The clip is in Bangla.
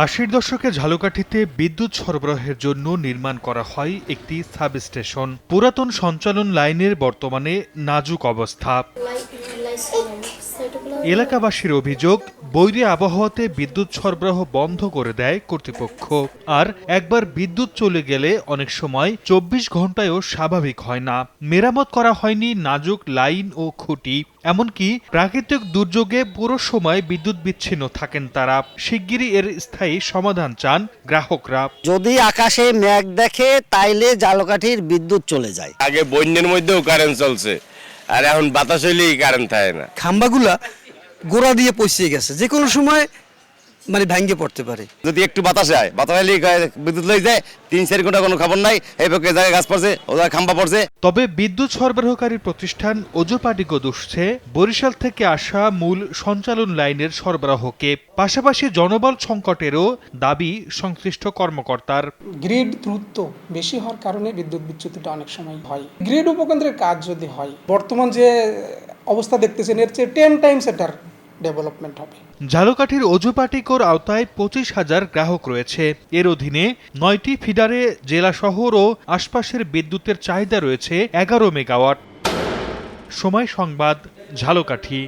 ৮০ দশকে ঝালকাঠিতে বিদ্যুৎ সরবরাহের জন্য নির্মাণ করা হয় একটি সাবস্টেশন। পুরাতন সঞ্চালন লাইনের বর্তমানে নাজুক অবস্থা। এলাকাবাসীর অভিযোগ, বৈরী আবহাওয়াতে বিদ্যুৎ সরবরাহ বন্ধ করে দেয় কর্তৃপক্ষ। আর একবার বিদ্যুৎ চলে গেলে অনেক সময় ২৪ ঘন্টায়ও স্বাভাবিক হয় না। মেরামত করা হয়নি নাজুক লাইন ও খুঁটি। এমনকি প্রাকৃতিক দুর্যোগে পুরো সময় বিদ্যুৎ বিচ্ছিন্ন থাকেন তারা। শিগগিরই এর স্থায়ী সমাধান চান গ্রাহকরা। যদি আকাশে মেঘ দেখে তাইলে ঝালকাঠির বিদ্যুৎ চলে যায়। আগে বন্যার মধ্যেও কারেন্ট চলছে, আর এখন বাতাস হইলেই কারেন্ট থাকে না। খাম্বাগুলা গোড়া দিয়ে পৌঁছে গেছে, যে কোনো সময় ভেঙে পড়তে পারে। যদি একটু বাতাস হয়, বাতাস হইলেই বিদ্যুৎ লই যায়। ৩-৪ ঘন্টা কোনো খবর নাই, এই পক্ষে জায়গায় গাছ পড়ছে, ওদের খাম্বা পড়ছে। তবে বিদ্যুৎ সরবরাহকারী প্রতিষ্ঠান ওজোপাটিকো দুষছে বরিশাল থেকে আসা মূল সঞ্চালন লাইনের সরবরাহকে। পাশাপাশি জনবল সংকটেরও দাবি সংশ্লিষ্ট কর্মকর্তার। গ্রিড দ্রুত বেশি হওয়ার কারণে বিদ্যুৎ বিচ্যুতিটা অনেক সময় হয়। গ্রিড উপকেন্দ্রের কাজ যদি হয়, বর্তমান যে অবস্থা দেখতেছেন এর চেয়ে 10 টাইমস এটার ডেভেলপমেন্ট হবে। ঝালকাঠির ওজোপাটিকোর আওতায় ২৫,০০০ গ্রাহক রয়েছে। এর অধীনে ৯টি ফিডারে জেলা শহর ও আশপাশের বিদ্যুতের চাহিদা রয়েছে ১১ মেগাওয়াট। সময় সংবাদ, ঝালকাঠি।